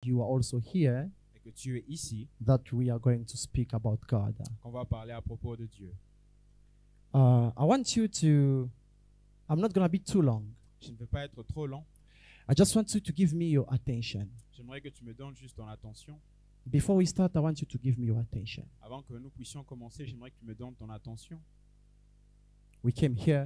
you are also here, et que tu es ici, that we are going to speak about God. qu'on va parler à propos de Dieu. I want you to, I'm not going to be too long. Je ne veux pas être trop long. I just want you to give me your attention. J'aimerais que tu me donnes juste ton attention. Before we start, I want you to give me your attention. Avant que nous puissions commencer, j'aimerais que tu me donnes ton attention. We came here,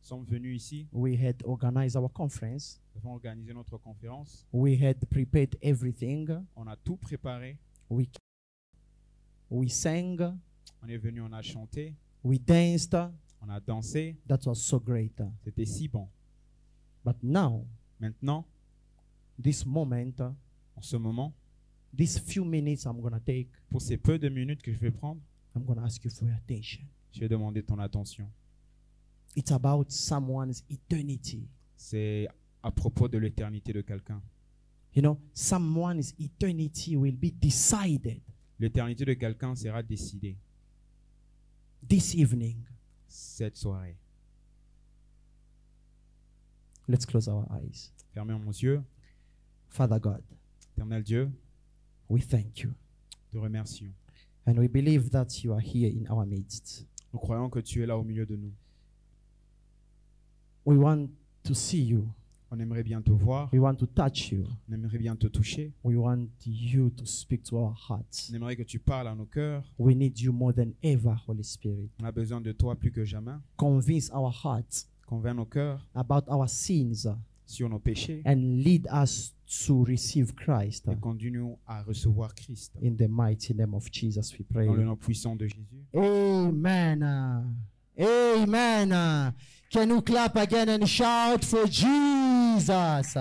Nous sommes venus ici, we had organized our conference, nous avons organisé notre conférence, we had prepared everything, on a tout préparé, we sang, on est venu, on a chanté, we danced. on a dansé, That was so great. c'était si bon. But now, Maintenant, this moment, en ce moment, these few minutes I'm going to take, pour ces peu de minutes que je vais prendre, I'm going to ask you for your attention. je vais demander ton attention. It's about someone's eternity. C'est à propos de l'éternité de quelqu'un. You know, someone's eternity will be decided L'éternité de quelqu'un sera décidée this evening. cette soirée. Let's close our eyes. Fermons nos yeux. Father God, Éternel Dieu, we thank you. te remercions. And we believe that you are here in our midst. Nous croyons que tu es là au milieu de nous. We want to see you. On aimerait bien te voir, We want to touch you. on aimerait bien te toucher. We want you to speak to our hearts. On aimerait que tu parles à nos cœurs. We need you more than ever, Holy Spirit. On a besoin de toi plus que jamais. Convince our hearts Convainc nos cœurs about our sins sur nos péchés and lead us to receive Christ. et conduis-nous à recevoir Christ. In the mighty name of Jesus, we pray. Dans le nom puissant de Jésus. Amen. Amen. Can you clap again and shout for Jesus?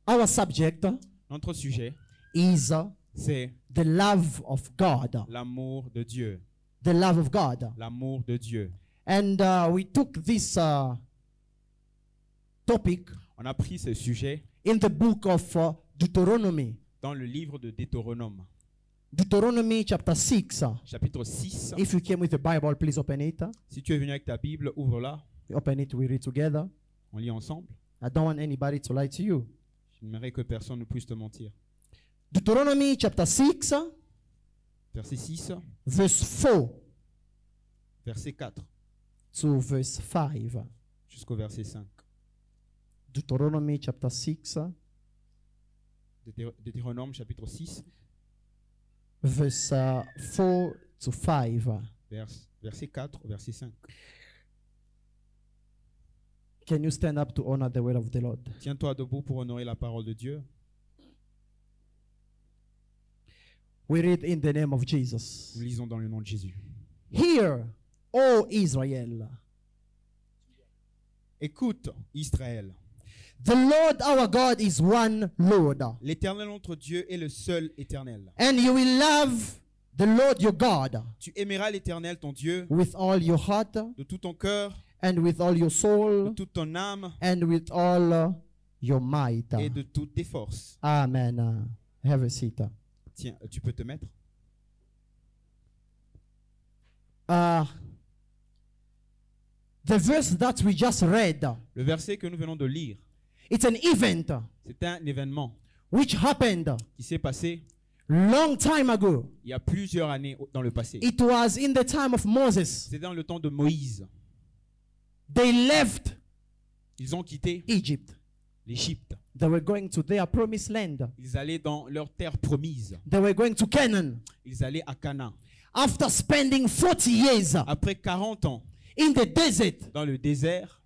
Our subject Notre sujet, is c'est the love of God. l'amour de Dieu. The love of God. L'amour de Dieu. And we took this topic On a pris ce sujet in the book of Deuteronomy. dans le livre de Deutéronome, Deuteronomy chapter 6. chapitre 6. If you came with the Bible, please open it. Si tu es venu avec ta Bible, ouvre-la. Open it, we read together. On lit ensemble. I don't want anybody to lie to you. J'aimerais que personne ne puisse te mentir. Deuteronomy chapter 6, Verset 6, verse 4 verset 4 to verse 5. jusqu'au verset 5. Deuteronomy chapter 6, Deutéronome chapitre 6, verse 4 to 5. verset 4 au verset 5. Can you stand up to honor the word of the Lord? Tiens-toi debout pour honorer la parole de Dieu. We read in the name of Jesus. Nous lisons dans le nom de Jésus. Hear, O Israel, Écoute, Israël. the Lord our God is one Lord. L'Éternel notre Dieu est le seul éternel. And you will love the Lord your God Tu aimeras l'Éternel ton Dieu with all your heart de tout ton cœur, and with all your de soul toute ton âme and with all your might. et de toutes tes forces. Amen. Have a seat. Tiens, tu peux te mettre. The verse that we just read, Le verset que nous venons de lire, it's an event c'est un événement which happened qui s'est passé long time ago. il y a plusieurs années dans le passé. It was in the time of Moses. C'est dans le temps de Moïse. They left Ils ont quitté Egypt. l'Égypte. They were going to their promised land. Ils allaient dans leur terre promise. They were going to Canaan. Ils allaient à Canaan. After spending 40 years Après 40 ans in the desert, dans le désert,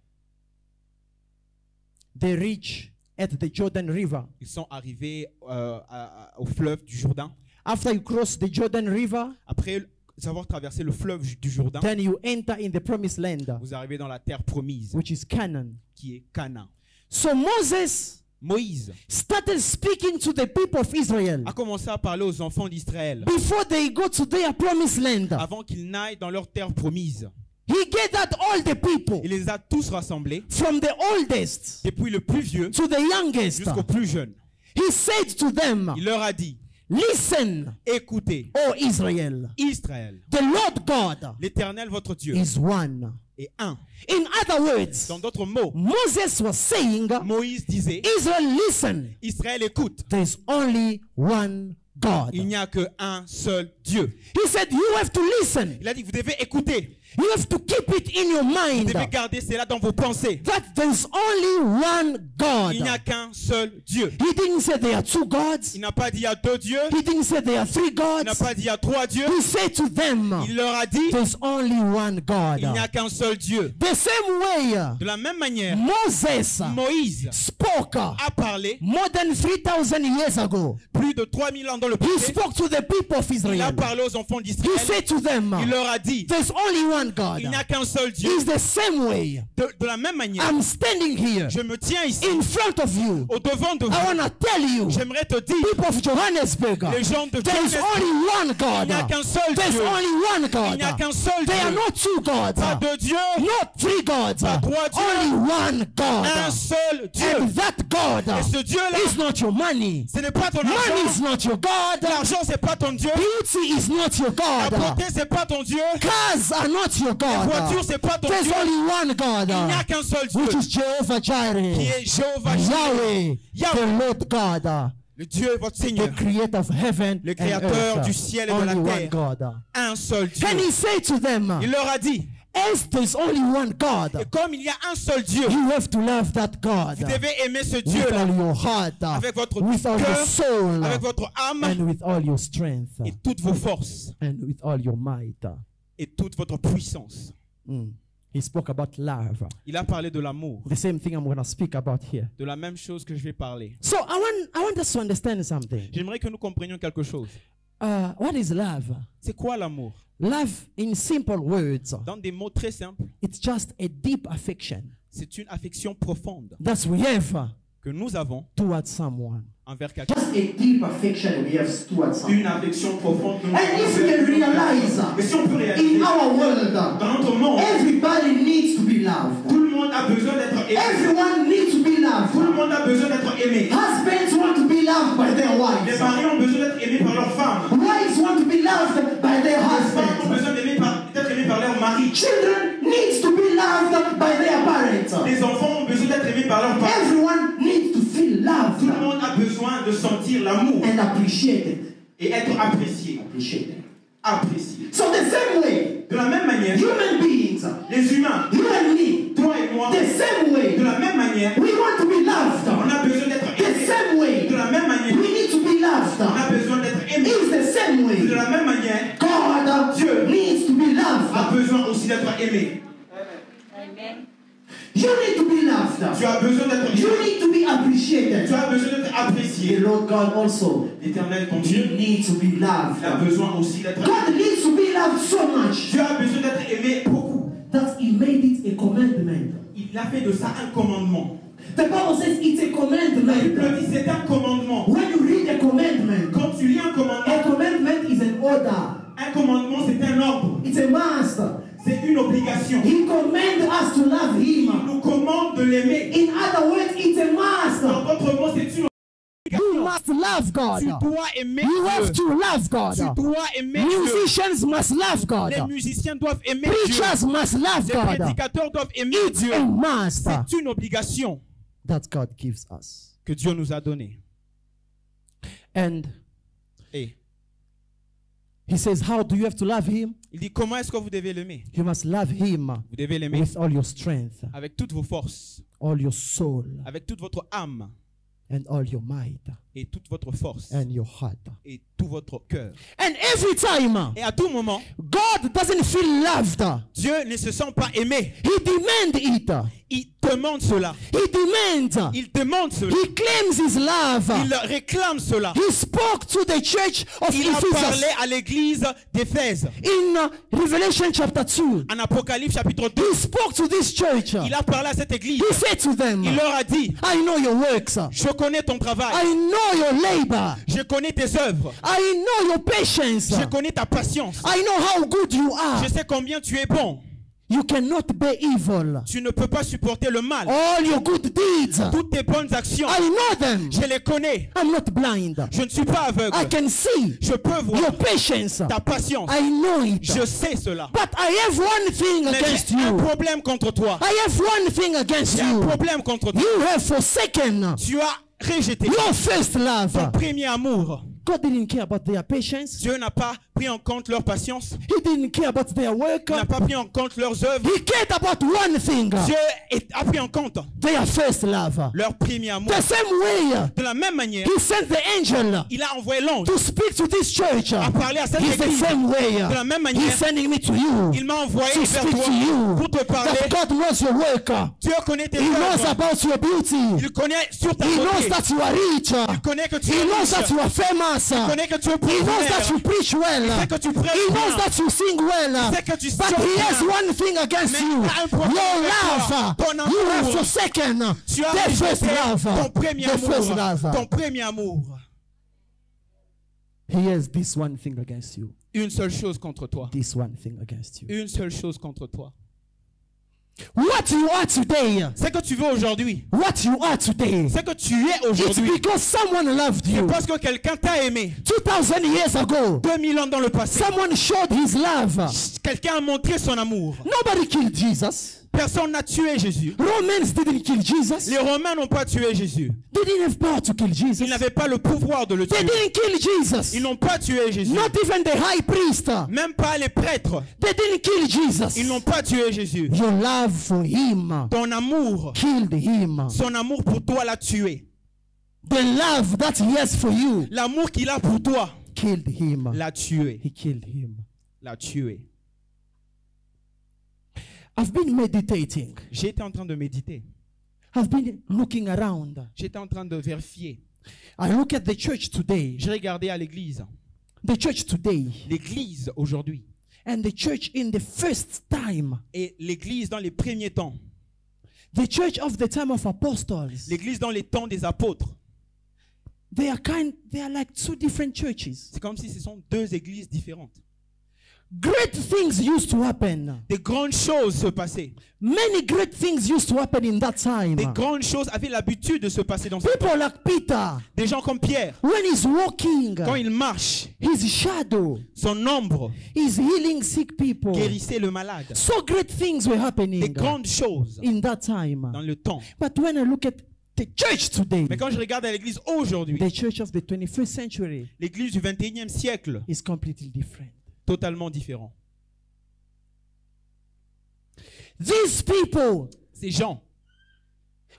they reached at the Jordan River. ils sont arrivés au fleuve du Jourdain. After you cross the Jordan River, Après avoir traversé le fleuve du Jourdain, then you enter in the promised land, vous arrivez dans la terre promise, which is Canaan. qui est Canaan. So Moses Moïse started speaking to the people of Israel a commencé à parler aux enfants d'Israël before they go to their promised land. avant qu'ils n'aillent dans leur terre promise. He gathered all the people Il les a tous rassemblés, from the oldest depuis le plus vieux to the youngest. jusqu'au plus jeune. He said to them, Il leur a dit, listen, écoutez, O Israel, Israël, the Lord God l'Éternel votre Dieu is one. et un. In other words, Dans d'autres mots, Moses was saying, Moïse disait, Israel, listen, Israël écoute, there's only one God. il n'y a qu'un seul Dieu. He said, you have to listen. Il a dit, vous devez écouter, You have to keep it in your vous mind devez garder cela dans vos pensées. that there's only one God. Il n'y a qu'un seul Dieu. He didn't say there are two gods. Il n'a pas dit il y a deux dieux, He didn't say there are three il n'a gods. pas dit il y a trois dieux. He said to them, Il leur a dit, there's only one God. il n'y a qu'un seul Dieu. The same way De la même manière, Moses Moïse spoke a parlé more than 3,000 years ago. plus de 3000 ans dans le He passé. spoke to the people of Il a Israel. parlé aux enfants He d'Israël. said to them, Il leur a dit, there's only one God. il n'y a qu'un seul Dieu. It's the same way. De la même manière, I'm standing here je me tiens ici, in front of you. au devant de I vous. want to tell you, J'aimerais te dire, people of Johannesburg, les gens de there's Johannesburg, only one il n'y a God. qu'un seul There's Dieu. only one Il God. n'y a qu'un seul There are Dieu. not two gods. Pas deux dieux, Not three gods. Pas trois dieux. Only one God. un seul Dieu. And that God Et ce Dieu-là, is not your money. ce n'est pas ton Money is argent. not your God. L'argent, c'est pas ton Dieu. Beauty is not your La God. beauté, c'est pas ton Dieu. Cars are not your La voiture, God. c'est pas ton There's Dieu. only one God, Il n'y a qu'un seul Dieu, which is Jehovah qui Jireh, est Jéhovah Jireh, Yahweh, the Lord God, le Dieu, votre Seigneur, the creator of heaven le and créateur earth. du ciel et de la Only one terre. God. un seul Dieu. Then he said to them, Il leur a dit, as there's only one God, et comme il y a un seul Dieu, you have to love that God vous devez aimer ce with Dieu-là all your heart, avec votre with all your cœur, soul, avec votre âme and with all your strength, et toutes vos forces and with all your might. et toute votre puissance. He spoke about love. Il a parlé de l'amour, The same thing I'm going to speak about here. de la même chose que je vais parler. So I want us to understand something. J'aimerais que nous comprenions quelque chose. What is love? C'est quoi l'amour? Love, in simple words, Dans des mots très simples, it's just a deep affection c'est une affection profonde that we have que nous avons towards someone. envers quelqu'un. Just a deep affection we have towards someone. Une affection profonde que nous And if we can realize Et si on peut réaliser, in our world, dans notre monde, everybody needs to be loved. tout le monde a besoin d'être aimé. Everyone needs to be Tout le loved. monde a besoin d'être aimé. Husbands want to be loved by their Les wives. maris ont besoin d'être aimés par leurs femmes. Wives want to be loved by their Les femmes ont husbands. besoin d'être aimés par leur mari. Children needs to be loved by their parents. Les enfants ont besoin d'être aimés par leurs parents. Everyone needs to feel Tout le loved monde a besoin de sentir l'amour and appreciated. et être apprécié. Appreciated. Apprécié. So the same way, De la même manière, human beings, les humains, you and me, toi et moi, the same way, de la même manière, we want to be loved. on a besoin d'être The aimé. same way, De la même manière, we need to be loved. on a besoin d'être aimé. It's the same De way, la même manière, God Dieu needs to be a loved. besoin aussi d'être aimé. You need to be loved. Tu as besoin d'être You aimé. need to be Tu appreciated. as besoin d'être The apprécié. Lord God also L'Éternel, ton Dieu, needs to be il a loved. besoin aussi d'être aimé. God needs to be loved so much Tu as besoin d'être aimé beaucoup. that He made it a commandment. Il a fait de ça un commandement. The Bible says it's a La Bible commandment. dit c'est un commandement. When you read a commandment, Quand tu lis un a commandement, commandment is an order. un commandement c'est un ordre. It's a must. C'est une obligation. He commands us to love Il Him. nous commande de l'aimer. In other words, it's a En must. d'autres mots, c'est une You must love God. Tu dois aimer You have Dieu. to love God. Tu dois aimer Dieu. Musicians must love Les God. musiciens doivent aimer Dieu. Preachers must love Les God. prédicateurs doivent aimer It's Dieu. a must C'est une obligation that God gives us. que Dieu nous a donnée. And Et He says, how do you have to love Him? il dit comment est-ce que vous devez l'aimer? You must love Him Vous devez l'aimer with all your strength, avec toutes vos forces, all your soul, avec toute votre âme and all your might, et toute votre force and your heart. et tout votre cœur. And every time Et à tout moment, God doesn't feel loved, Dieu ne se sent pas aimé. He demands it. Il demande cela. He demands. Il demande cela. He claims His love. Il réclame cela. He spoke to the church of Il a Ephesus parlé à l'église d'Éphèse. in Revelation chapter 2. En Apocalypse chapitre 2, He spoke to this church. il a parlé à cette église. He said to them, Il leur a dit, I know your works. je connais ton travail. I know your labor. Je connais tes œuvres. I know your patience. Je connais ta patience. I know how good you are. Je sais combien tu es bon. You cannot bear evil. Tu ne peux pas supporter le mal. All your good deeds, Toutes tes bonnes actions, I know them. je les connais. I'm not blind. Je ne suis pas aveugle. I can see Je peux voir your patience. ta patience. I know it. Je sais cela. But I have one thing Mais against j'ai un you. problème contre toi. I have one thing against J'ai un you. problème contre toi. You have forsaken Tu as rejeté your first ton love. premier amour. God didn't care about their patience. Dieu n'a pas pris en compte leur patience. He didn't care about their work. Il n'a pas pris en compte leurs œuvres. He cared about one thing. Dieu a pris en compte Their first love. leur premier amour. The same way De la même manière, he sent the angel il a envoyé l'ange to speak to this church. à parler à cette He's the église. same way. De la même He's manière, sending me to you. il m'a envoyé To vers speak toi to you. pour te parler. That God knows your work. Dieu connaît tes He knows œuvres. about your beauty. Il connaît sur ta He knows beauté. that you are rich. Il connaît que tu He es knows riche. that you are famous. Il connaît que tu es He knows that populaire. you preach well. sait que tu prêches He knows bien. that you sing well. sait que tu But chantes he has bien. one thing against Mais you. il a un problème Your avec toi. love. Ton You have amour. forsaken Tu as the first rejeté love. ton premier The first amour. love. Ton premier amour. He has this one thing against you. Une seule chose contre toi. This one thing against you. Une seule chose contre toi. What you are today. C'est que tu veux aujourd'hui. What you are today. C'est que tu es It's aujourd'hui. because someone loved C'est you. parce que quelqu'un t'a aimé. 2000 years ago. 2000 ans dans le passé. Someone showed his love. Quelqu'un a montré son amour. Nobody killed Jesus. Personne n'a tué Jésus. Romans didn't kill Jesus. Les Romains n'ont pas tué Jésus. They didn't have power to kill Jesus. Ils n'avaient pas le pouvoir de le They tuer. didn't kill Jesus. Ils n'ont pas tué Jésus. Not even the high priest. Même pas les prêtres. They didn't kill Jesus. Ils n'ont pas tué Jésus. Your love for him Ton amour, killed him. son amour pour toi l'a tué. The love that he has for you L'amour qu'il a pour toi killed him. l'a tué. He killed him. L'a tué. I've been meditating. J'étais en train de méditer. I've been looking around. J'étais en train de vérifier. I look at the church today. J'ai regardé à l'église. The church today. L'église aujourd'hui. And the church in the first time. Et l'église dans les premiers temps. The church of the time of apostles. L'église dans les temps des apôtres. They are like two different churches. C'est comme si ce sont deux églises différentes. Great things used to happen. Des grandes choses se passaient. Many great things used to happen in that time. Des grandes choses avaient l'habitude de se passer dans ce temps. People like Peter, Des gens comme Pierre, when he's walking, quand il marche, his shadow son ombre is healing sick people. guérissait le malade. So great things were Des happening grandes choses in that time. dans le temps. But when I look at the church today, Mais quand je regarde à l'église aujourd'hui, the church of the 21st century l'église du 21e siècle, is completely different. totalement différent. These people, Ces gens,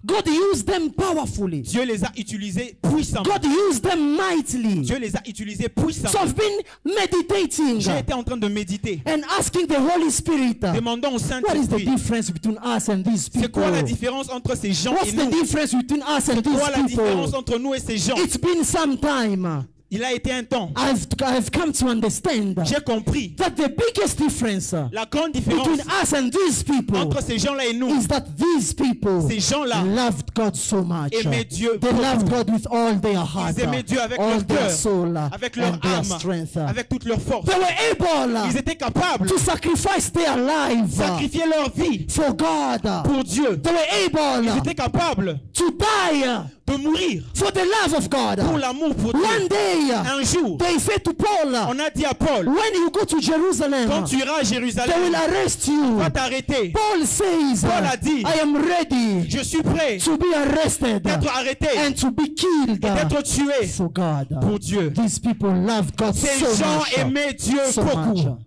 God used them powerfully. Dieu les a utilisés puissamment. God used them mightily. Dieu les a utilisés So puissamment. I've been meditating J'ai été en train de méditer, and asking the Holy Spirit, demandant au what is the Saint-Esprit, difference between us and these c'est people? quoi la différence entre ces gens What's et the nous? difference between us and C'est quoi la these différence people? entre nous et ces gens? It's been some time. Il a été un temps. I've come to understand J'ai compris that the biggest difference la grande différence between us and these people entre ces gens-là et nous. is that these people Ces gens-là loved God so much. aimaient Dieu They beaucoup. loved God with all their heart, Ils aimaient Dieu avec all leur their cœur, soul, avec leur and their âme, strength. avec toute leur force. They were able Ils étaient capables to sacrifice their de lives sacrifier leur vie for God. pour Dieu. They were Ils able étaient capables to die de mourir for the love of God. pour l'amour pour Dieu. One day, Un jour, they said to Paul, on a dit à Paul, when you go to Jerusalem, quand tu iras à they will Jérusalem, arrest on you. va t'arrêter. Paul says, Paul a dit, I am ready Je suis prêt to be arrested d'être arrêté, and to be killed d'être tué for God. pour Dieu. These people loved God Ces so gens much. aimaient Dieu So much. beaucoup.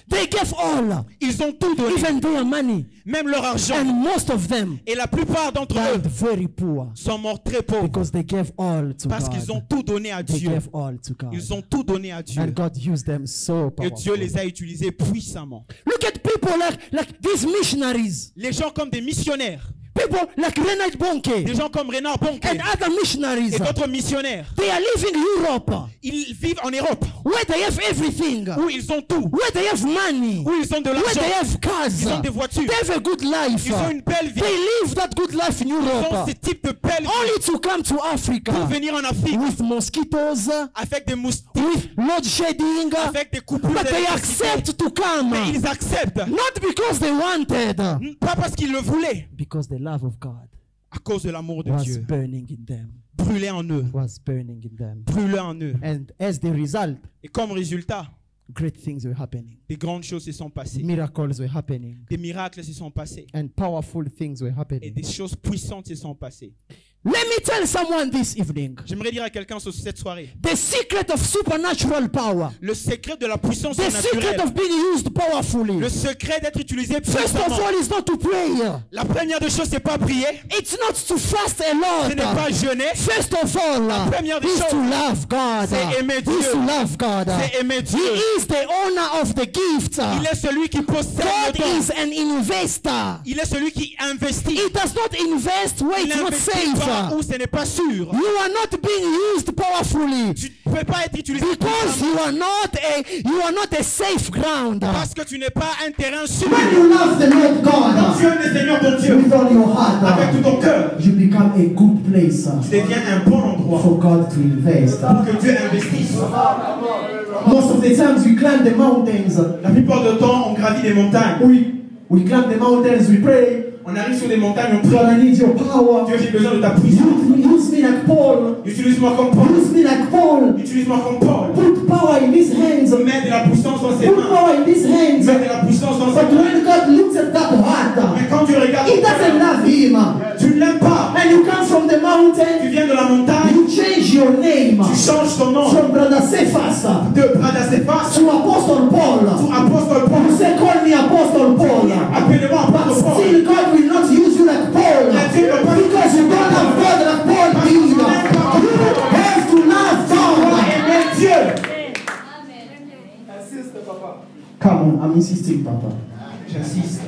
They gave all, Ils ont tout donné, even their money, même leur argent. and most of them Et la plupart d'entre eux died very poor sont morts très pauvres because they gave all to parce God. qu'ils ont tout donné à They Dieu. gave all to God. Ils ont tout donné à Dieu. And God used them so Et Dieu powerfully. les a utilisés puissamment. Look at people like these missionaries. Les gens comme des missionnaires. People like Reinhard Bonnke Des gens comme Reinhard Bonnke and other missionaries. et d'autres missionnaires. They are living Europe, Ils vivent en Europe where they have everything, où ils ont tout, where they have money, où ils ont de where l'argent, they have cars. ils ont des voitures, They have a good life. ils ont une belle vie. They live that good life in Ils ont Europe. ce type de belle vie Only to come to pour Africa venir en Afrique with mosquitoes, avec des moustiques, with load shedding, avec des coupures but they d'électricité. accept to come. Mais ils acceptent, Not because they wanted, pas parce qu'ils le voulaient, because the love of God à cause de l'amour de was Dieu. burning in them. Brûlé en eux, Was burning in them. brûlé en eux. And as the result, Et comme résultat, great things were happening. des grandes choses se sont passées. Miracles were happening. Des miracles se sont passés. And powerful things were Et happening. des choses puissantes se sont passées. Let me tell someone this evening. J'aimerais dire à quelqu'un cette soirée, The secret of supernatural power. le secret de la puissance The secret naturelle, of being used powerfully. le secret d'être utilisé First of puissamment. all, is not to pray. La première des choses, c'est pas prier, It's not to fast a ce n'est pas lot. jeûner, First of all, première des is to choses, love God. c'est aimer Is Dieu. to love God. c'est aimer Dieu. He is the owner of the gift. Il est celui qui possède le God don. is an investor. Il est celui qui investit. He does not invest where Il it's not n'investit pas safe. où ce n'est pas sûr. You are not being used powerfully Tu ne peux pas être utilisé because puissamment you are not a safe ground. parce que tu n'es pas un terrain sûr. When you love the Lord Quand tu God aimes le Seigneur ton Dieu with all your heart, avec tout ton cœur, you become a good place tu deviens un bon endroit for God to invest. pour que Dieu investisse. Most of the times we climb the mountains. La plupart du temps, on gravit des montagnes. We climb the mountains, we pray. On arrive sur les montagnes, on God, prie. I need your power. Dieu, j'ai besoin de ta puissance. Use me like Paul. Utilise-moi comme Paul. Use me like Paul. Utilise-moi comme Paul. Put power in his hands. Mets de la puissance dans ses Put mains. power in his hands. Mets de la puissance dans ses But mains. when God looks at that heart, Mais quand tu regardes, he doesn't love him. tu ne l'aimes pas. And you come from the Tu mountain, viens de la montagne, you change your name tu changes ton nom from Brother Cephas de Bradacéphas to Apostle Paul. to apôstole You Paul. say, call me Apostle Paul. Appelez-moi But apôstole Paul. still, God will not use you like Paul. Because you don't have God like Paul did. You have to love God. Aimer Dieu. Come on, I'm insisting, Papa. J'insiste.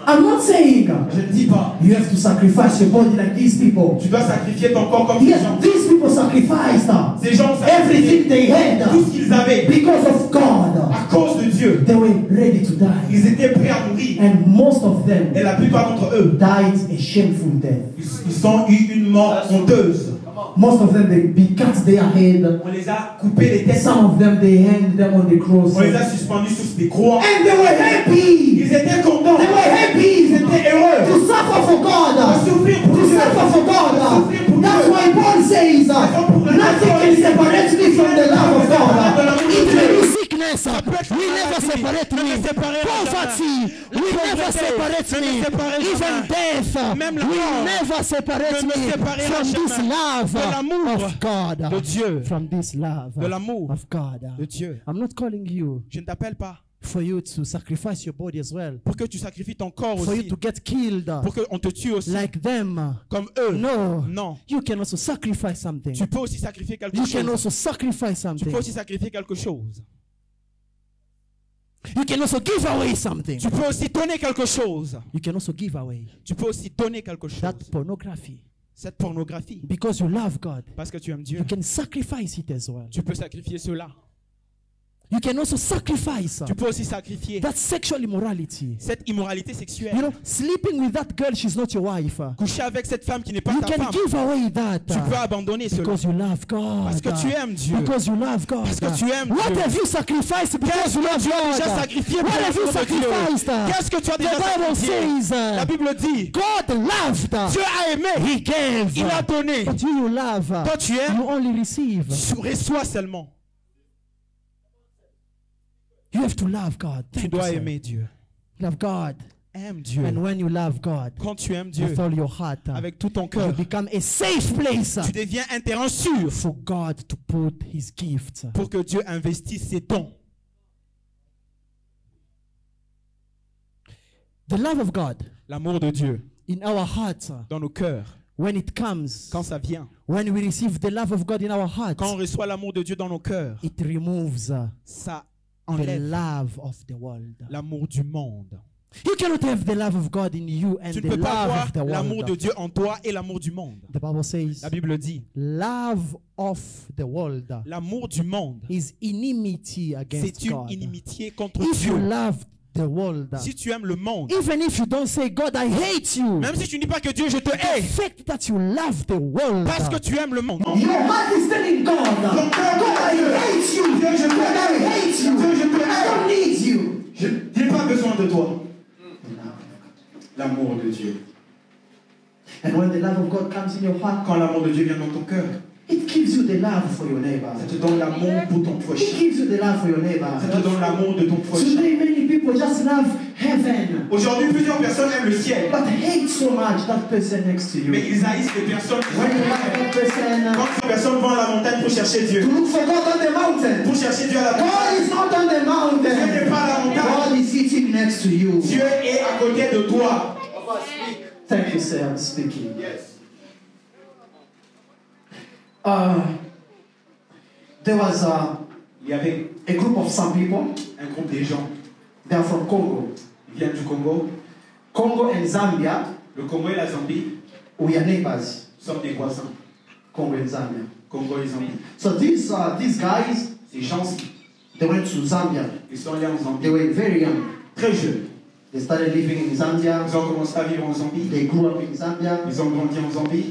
I'm not saying Je ne dis pas. you have to sacrifice your body like these people. Tu dois sacrifier ton corps comme ces Yes, gens. these people sacrificed Ces gens ont sacrifié everything they had tout ce qu'ils avaient because of God. à cause de Dieu. They were ready to die. Ils étaient prêts à mourir. And most of them Et la plupart d'entre eux, died a shameful death. ils ont eu une mort honteuse. Most of them, they cut their head. On les a coupé les têtes. Some of them, they hanged them on the cross. On les a suspendus sur des croix. And they were happy. Ils étaient contents. They were Ils happy étaient heureux. to suffer for God. De souffrir pour To Dieu. suffer for God. That's why Paul says, nothing can separate me from the love of God. It may be sickness, être will never maladie, separate ne me. me séparera Poverty will never separate ne me me. séparera Even jamais. death Même la will mort never separate ne me me séparera from this jamais. love De l'amour of God. de Dieu. From this love De l'amour of God. de Dieu. I'm not calling you Je ne t'appelle pas for you to sacrifice your body as well. pour que tu sacrifies ton corps For you aussi. to get killed Pour qu'on te tue aussi. like them. Comme eux. No. Non. You can also sacrifice something. Tu peux aussi sacrifier quelque You can chose. also sacrifice Tu something. peux aussi sacrifier quelque chose. You can also give away something. Tu peux aussi donner quelque chose. You can also give away Tu peux aussi donner quelque chose. that pornography. Cette pornographie. Because you love God. Parce que tu aimes Dieu. You can sacrifice it as well. Tu peux sacrifier cela. You can also sacrifice Tu peux aussi sacrifier that sexual immorality. cette immoralité You sexuelle. know, sleeping with that girl, she's not your wife. Coucher avec cette femme qui n'est pas You ta can femme. give away that Tu peux abandonner cela. because you love God. Parce que tu aimes Dieu. Because you love God. Parce que tu aimes What Dieu. have you sacrificed because Qu'est-ce you que love tu as God? déjà sacrifié What pour have you l'amour de Dieu? sacrificed? Qu'est-ce que tu as The déjà Bible sacrifié? says La Bible dit, God loved. Dieu a aimé, He gave. il a donné. But you love. Toi tu aimes, You only receive. tu reçois seulement. You have to love God. Tu Thank dois you, sir. aimer Dieu. Love God. Aime Dieu. And when you love God Quand tu aimes Dieu with all your heart, avec tout ton you cœur, become a safe place tu deviens un terrain sûr for God to put His gifts. pour que Dieu investisse ses dons. The love of God L'amour de Dieu in our hearts, dans nos cœurs, when it comes, quand ça vient, when we receive the love of God in our hearts, quand on reçoit l'amour de Dieu dans nos cœurs, it removes ça the enlève love of the world. l'amour du monde. You cannot have the love of God in you and Tu ne the peux pas love avoir of the l'amour de world. Dieu en toi et l'amour du monde. The Bible says, La Bible dit, love of the world l'amour du monde, is enmity against c'est une God. inimitié contre If you Dieu. love the world, Si tu aimes le monde, even if you don't say, God, I hate you, même si tu ne dis pas que Dieu, je te the hais, fact that you love the world, parce que tu aimes le monde. Your heart is telling God, God, I hate you. God, I hate you. I don't need you. Je n'ai pas besoin de toi. L'amour de Dieu. And when the love of God comes in your heart, Quand l'amour de Dieu vient dans ton cœur, it gives you the love for your neighbor. ça te donne l'amour pour ton It prochain. gives you the love for your neighbor. Ça te donne l'amour de ton prochain. Today, many people just love heaven, Aujourd'hui, plusieurs personnes aiment le ciel, but hate so much that person next to mais you. ils haïssent les personnes qui sont When you love loin. that person, Quand ces personnes vont à la montagne pour chercher to Dieu, look for God on the mountain. pour chercher Dieu à la God montagne, is not on the Dieu n'est mountain. pas à la montagne. God is sitting next to you. Dieu est à côté de toi. Thank you, sir. I'm speaking. There was Il y avait a group of some people. un groupe de gens, They are from Congo. ils viennent du Congo. Congo and Zambia, Le Congo et la Zambie we are neighbors. sont des voisins. Congo and Zambia. Congo et Zambie. So these guys, Ces gens-ci, they went to Zambia. ils sont allés en They Zambie were very young. très jeunes. They started living in Zambia. Ils ont commencé à vivre en Zambie. They grew up in Zambia. Ils ont grandi en Zambie.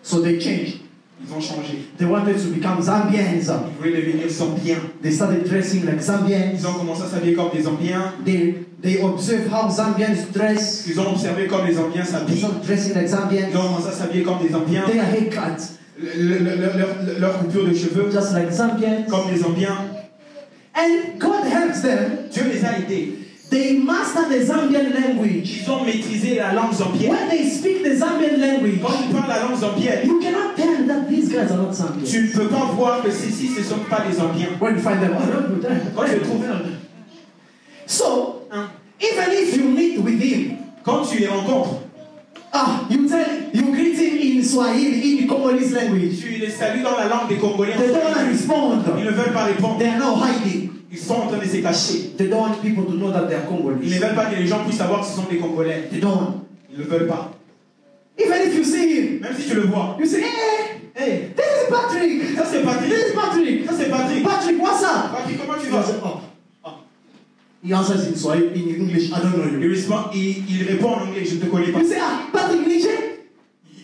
So they changed. Ils ont changé. They wanted to become Zambians. Ils voulaient devenir Zambiens. They started dressing like Zambians. Ils ont commencé à s'habiller comme des Zambiens. They observed how Zambians dress. Ils ont observé comme les Zambiens They s'habillent. started dressing like Zambians. Ils ont commencé à s'habiller comme des Zambiens. Their haircuts, Leur coupure de cheveux just like Zambians. comme les Zambiens. And God helps them. Dieu les a aidés. They master the Zambian language. Ils ont maîtrisé la langue zambienne. When they speak the Zambian language, Quand ils parlent la langue zambienne, you cannot tell that these guys are not Zambians. tu ne peux pas voir que ceux-ci ne sont pas des Zambiens. When you find them, oh, don't do that. Quand je les trouve, So, even if you meet with him, quand tu les rencontres, you greet him in Swahili, in Congolese language. tu les salues dans la langue des Congolais. They don't want to Ils respond. ne veulent pas répondre. They are now hiding. Ils sont en train de se cacher. They don't want people to know that they are Ils ne Congolese. veulent pas que les gens puissent savoir que ce sont des Congolais. They don't want. Ils ne veulent pas. Even if you see him, Même si tu le vois. you say, hey, Hey, this is Patrick. ça c'est Patrick. This is Patrick. Ça c'est Patrick. Patrick, what's up? Patrick, comment tu He vas? says, oh. He answers in Swahili, in English, I don't know you. Il répond en anglais, je ne te connais pas. You say, Patrick Niche?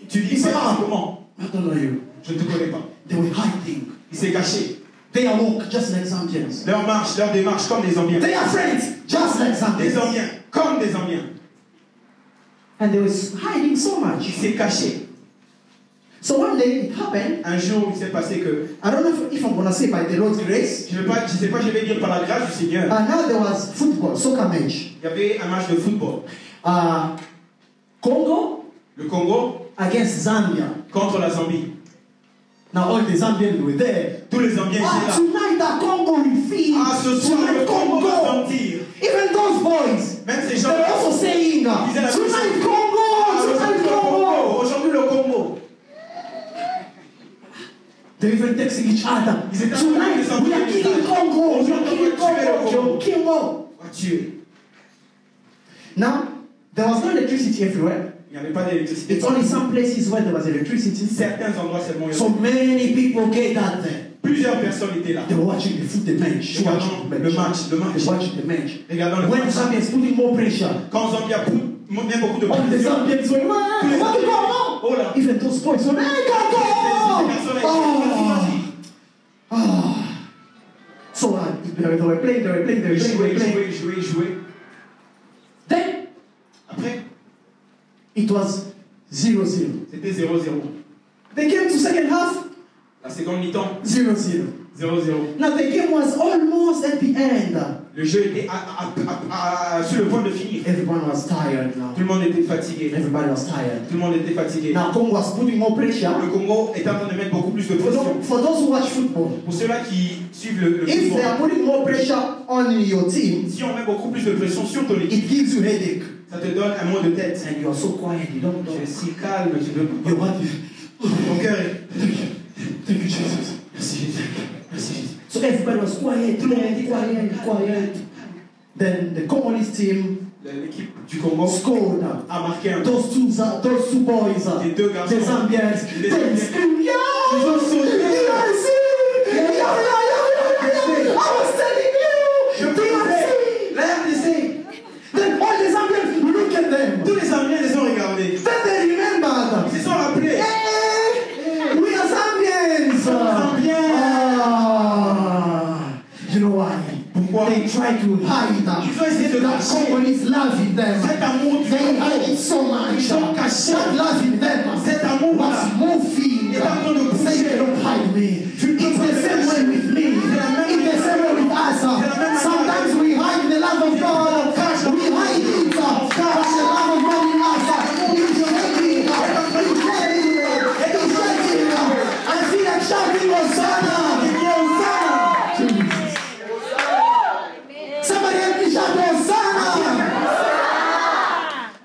Tu dis, Il Patrick, sait, comment? I don't know you. Je ne te connais pas. They were hiding. Il s'est caché. They are walk just like Zambians. Leur marche, leur démarche comme des Zambiens. They are friends just like Des Zambians. Zambiens, comme des Zambiens. And they was hiding so Il much. s'est caché. So one day it happened. Un jour, il s'est passé que, I don't know if I'm going to say by the Lord's grace. je sais pas, je vais dire par la grâce du Seigneur, And now there was football, soccer match. il y avait un match de football. Congo Le Congo against Zambia. contre la Zambie. Now all the Zambians were there. Tous les Zambiens étaient là. Tonight the Congo will feed. Ce soir, le Tonight Congo va Congo. sentir. Even those boys. Même ces They gens were also saying, disaient la même chose. tonight Congo, tonight Congo. Aujourd'hui, le Congo. They even texting each other. Ils étaient en train de Tonight we are killing Congo. We are killing Congo. Congo. On va tuer. Now there was no electricity everywhere. Il n'y avait pas d'électricité. It's only some places where there was electricity. Certains endroits seulement. So many people gathered there. Plusieurs personnes étaient là. They were watching the foot, the match. Regardant le match. They were watching the match. Regardant le When match. Zambia is putting more pressure, Quand Zambia met beaucoup de all the pression, Zambians were, man, what the Congo? oh là. Even those boys were, hey, Congo! Oh. So they were playing. Jouer. Then Après, it was 0-0. c'était 0-0. They came to second half, La seconde mi-temps, 0-0. 0-0. Now the game was almost at the end. Le jeu était sur le point de finir. Everyone was tired now. Tout le monde était fatigué. Everybody was tired. Tout le monde était fatigué. Now Congo was putting more pressure. Le Congo est en train de mettre beaucoup plus de For pression. those who watch football, Pour ceux-là qui suivent le if they are football, putting more pressure on your team, si on met beaucoup plus de pression sur ton équipe, it gives you headache. ça te donne un mot de tête. And you are so quiet, you don't know. Tu es si calme, tu veux. Your body. Ton cœur est. Thank you, Jesus. Merci Jésus. Merci Jésus. So everybody was quiet, quiet. then the Congolese team l'équipe du Congo scored. a marqué un but. Those two boys, Les deux garçons. the Zambians, Les they Zambiens. screamed, Ils ont sauté. DRC! I was telling Je you! pensais, la RDC. Then all the Zambians look at them. Tous les Zambiens les ont regardés. Then they remembered. Ils se sont rappelés. Hey, we are Zambians! Zambiens. You know why? Pourquoi? They try to hide that. Ils ont essayé de That cacher Congolese love in them. cet amour du They Congo. hide it so much. Ils ont caché That love in them cet amour was là. moving. Et en train de Say bouger. they don't hide me. It's the same way with me. It's the same way with us. Sometimes we hide the love of God. We hide it. But the love of God in us is shaking. It's shaking. It's shaking. I feel like shouting Hosanna. Jesus. Somebody help me shout Hosanna.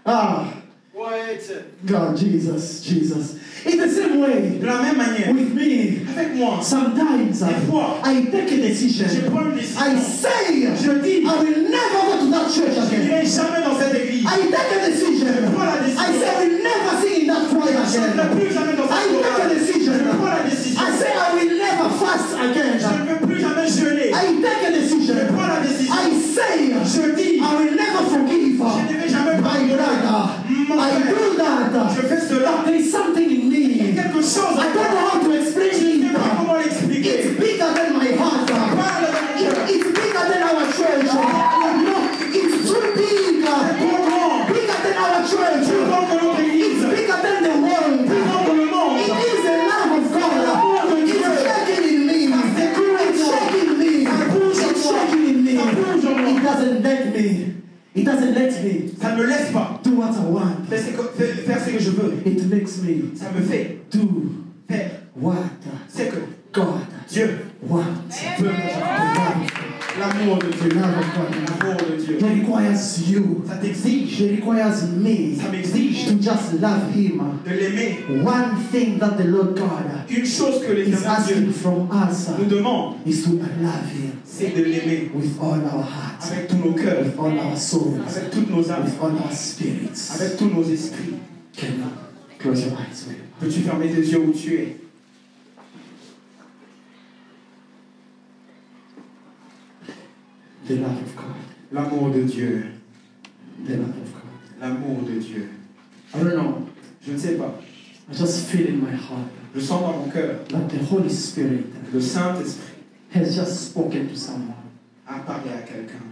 Ah. God, Jesus. In the same way, De la même manière, with me, avec moi, sometimes des fois, I take a je decision. prends une décision. I say, Je dis, I will never go to that church je again. n'irai jamais dans cette église. I take a decision. Je prends la décision. I say, I will never sing in that choir Je ne again. veux plus jamais dans I cette take a chorale. decision. Je prends la décision. I say, I will never fast Je again. ne veux plus jamais jeûner. I take a decision. Je prends la décision. I say, Je dis, I will never forgive je ne vais jamais my pardonner. brother. Mon I frère. do that. Je fais cela. But there is something in me. Quelque chose I don't know how to explain Je ne sais pas it. comment l'expliquer. It's bigger than my heart. Parle de mon cœur. It's bigger than our church. No, it's too big. Trop grand. Bigger than our church. Plus grand que notre It's église. bigger than the world. Plus grand que le monde. It is the love of God. It's shaking in me. It's shaking me. It's shaking in me. It doesn't let me. It doesn't let me Ça ne me laisse pas do what I want. faire ce que je veux. It makes me Ça me fait do faire what ce que God Dieu wants. veut. L'amour de The Dieu. love of God. L'amour de Dieu. It requires you. Ça t'exige. It requires me Ça m'exige to just love Him. de l'aimer. One thing that the Lord God Une chose que is l'Éternel asking Dieu from us nous demande, is to love Him c'est de l'aimer with all our hearts, avec tous nos cœurs, with all our souls, avec toutes nos âmes, with all our spirits. avec tous nos esprits. Can you close your eyes with me? Peux-tu fermer tes yeux où tu es? The love of God. L'amour de Dieu. The love of God. L'amour de Dieu. I don't know. Je ne sais pas. I just feel in my heart Je sens dans mon cœur that the Holy Spirit le Saint-Esprit has just spoken to someone. a parlé à quelqu'un.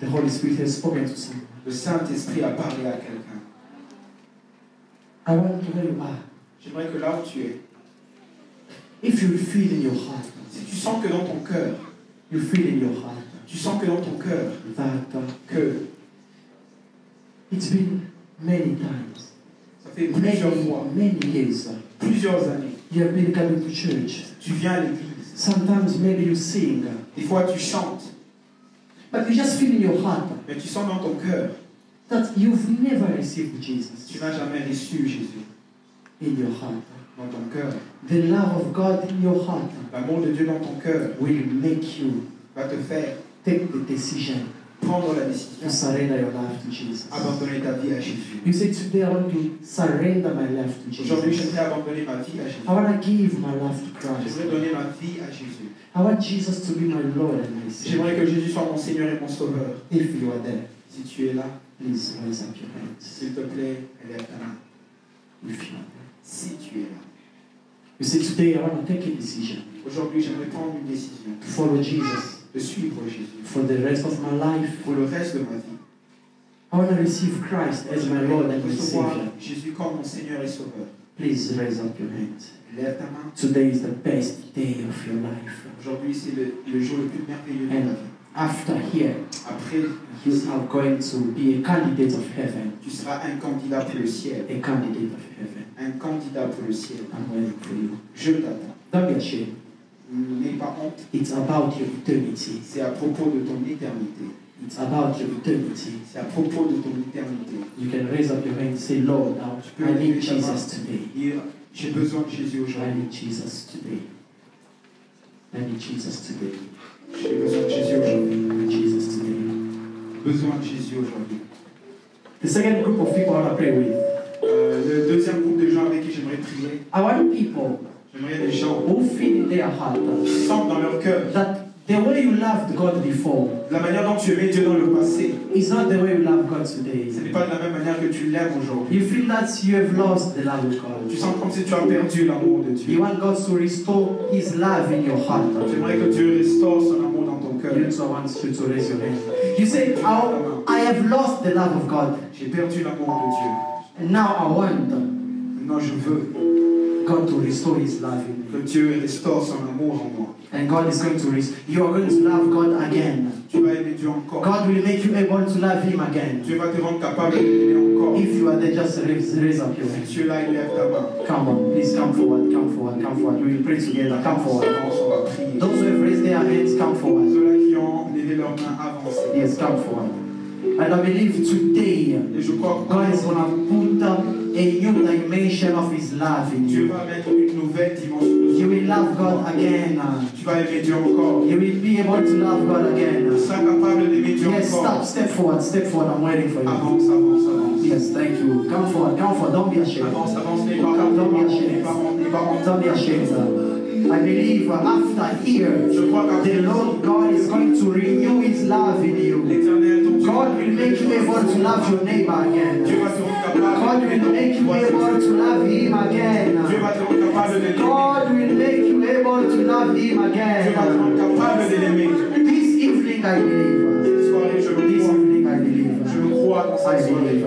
The Holy Spirit has spoken to someone. Le Saint-Esprit a parlé à quelqu'un. I want to know you are. J'aimerais que là où tu es, If you feel in your heart, si tu sens que dans ton cœur, you feel in your heart tu sens que dans ton cœur, that que it's been many times, ça fait plusieurs fois, many years, plusieurs années, you have been coming to church. tu viens à l'église. Sometimes maybe you sing, Des fois tu chantes, but you just feel in your heart mais tu sens dans ton cœur, that you've never received Jesus tu n'as jamais reçu Jésus in your heart. dans ton cœur. The love of God in your heart L'amour de Dieu dans ton cœur will make you va te faire take the decision prendre la to décision, surrender your life to Jesus. abandonner ta vie à Jésus. You say, today I want to surrender my life to Aujourd'hui, Jesus. j'aimerais abandonner ma vie à I Jésus. want to give my life to Christ. J'aimerais donner ma vie à Jésus. I want Jesus to be my Lord and my Savior. J'aimerais que Jésus soit mon Seigneur et mon Sauveur. If you are there, Si tu es là, please raise up your hands. s'il te plaît, élève ta main. If you are there. Si tu es là. You say, today I want to take a decision Aujourd'hui, j'aimerais prendre une décision to follow Jesus de suivre Jésus for the rest of my life. pour le reste de ma vie. I want to receive Christ as my Lord and my Recevoir Savior. Jésus comme mon Seigneur et Sauveur. Please raise up your hands. Lève ta main. Today is the best day of your life. Aujourd'hui, c'est le jour le plus merveilleux de ma And vie. after here, Après, you are going to be a candidate of heaven. tu seras un candidat pour le ciel. A candidate of heaven. Un candidat pour le ciel. I'm waiting for you. Je t'attends. Don't be ashamed. N'aie pas honte. It's about your eternity. C'est à propos de ton éternité. It's about your eternity. C'est à propos de ton éternité. You can raise up your hand and say, Lord, I need Jesus today. Dire, j'ai besoin de Jésus I aujourd'hui. need Jesus today. I need Jesus today. J'ai besoin de Jésus aujourd'hui. besoin de Jésus aujourd'hui. The second group of people I want to pray with. Le deuxième groupe de gens avec qui j'aimerais prier, I want people j'aimerais des gens who feel in their heart qui sentent dans leur cœur that the way you loved God before la manière dont tu aimais Dieu dans le passé, is not the way you love God today. ce n'est pas de la même manière que tu l'aimes aujourd'hui. You feel that you have lost the love of God. Tu sens comme si tu as perdu l'amour de You Dieu. want God to restore His love in your heart. J'aimerais que Dieu restaure son amour dans ton cœur. You also want you to raise your hand. You say, "Oh, I have lost the love of God, J'ai perdu l'amour de Dieu. and now I want Maintenant, je veux God to restore His love in me." que Dieu restaure son amour en moi. And God is going to restore. You are going to love God again. Tu vas aimer Dieu encore. God will make you able to love Him again. Dieu va te rendre capable de l'aimer encore. If you are there, just raise up your hand. Si tu es là, il lève ta main. Come on, please come forward, come forward, come forward. We will pray together. Come forward. Avance, on va prier. Those who have raised their hands, come forward. Ceux-là qui ont levé leurs mains, avancez. Yes, come forward. And I believe today Et je crois que God is going to put a new dimension of His love in Dieu you. va mettre une nouvelle dimension de You son will love God again. Tu vas aimer Dieu encore. You will be able to love God Tu again. seras capable d'aimer Dieu Yes, encore. step forward, step forward. I'm waiting for you. Avance, avance, avance. Yes, thank you. Come forward, come forward. Don't be ashamed. Avance, avance, les parents, les parents, les parents, les parents. Don't be ashamed. I believe after here, Je crois the Lord God is going to renew His love in you. l'Éternel, ton Dieu, God will make you able to love your neighbor Dieu again. va te rendre capable God d'aimer will ton make you voisin. able to love Him Dieu va again. te rendre capable de l'aimer. God will make you able to love Him Dieu va te again. rendre capable de l'aimer. This evening, I believe. Cette soirée, je le This crois. evening, I believe. Je le crois dans I cette soirée. believe.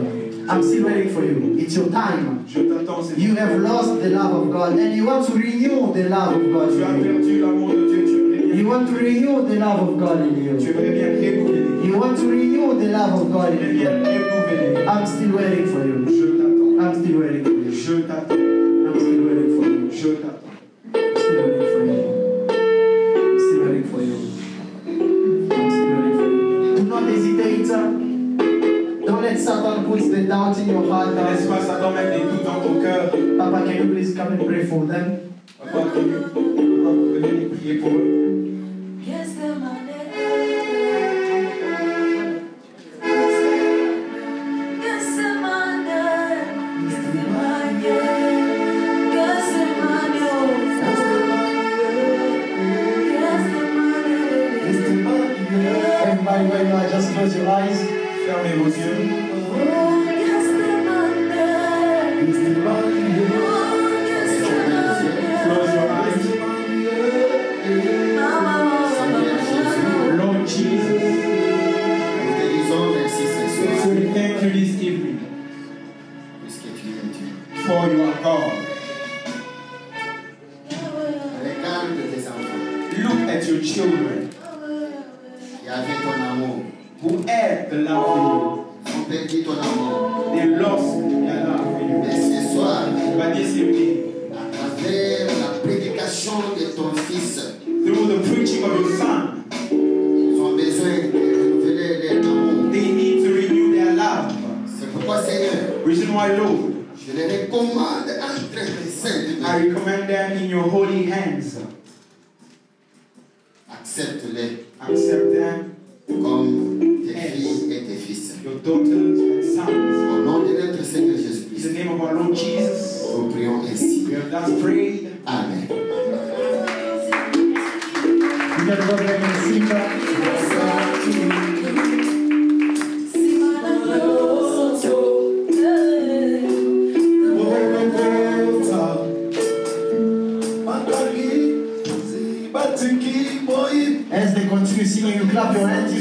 I'm still waiting for you. It's your time. Je t'attends, c'est You have lost the love of God and you want to renew the love of God Tu as in you. perdu l'amour de Dieu, tu aimerais You bien, want to renew the love of God in tu you. aimerais bien renouveler. You want to renew the love of God Tu aimerais in bien you. renouveler. I'm still waiting for you. Je t'attends. I'm still waiting for you. Je t'attends. I'm still waiting for you. Je t'attends. I'm still waiting for you. I'm still waiting for you. I'm still waiting for you. Do not hesitate. Don't let Satan put the doubt in your heart. Ne laisse pas Satan mettre des doutes dans ton cœur. Papa, can you please come and pray for them? Papa, vous venez prier pour eux. Everybody where you are, just close your eyes. Fermez vos yeux. Close your eyes. Lord Jesus, Nous te disons merci ce soir, we thank you this evening puisque tu es Dieu. for you are God. Regarde tes enfants Look at your children qui avaient ton amour. who had the love for Ils ont perdu ton amour. you. They lost their love for you. Mais ce soir, But this evening, à travers la prédication de ton Fils, through the preaching of your Son, ils ont besoin de renouveler leur amour. they need to renew their love. C'est pourquoi, Seigneur, Reason why, Lord, je les recommande entre tes saintes I mains. recommend them in your holy hands. Accepte-les Accept them, comme tes filles et tes fils. your daughters and sons. Au nom de notre Seigneur In the Jésus-Christ, name of our Lord Jesus, nous prions ainsi. we have thus prayed. Amen. You can go back and sing. As they continue singing, you clap your hands.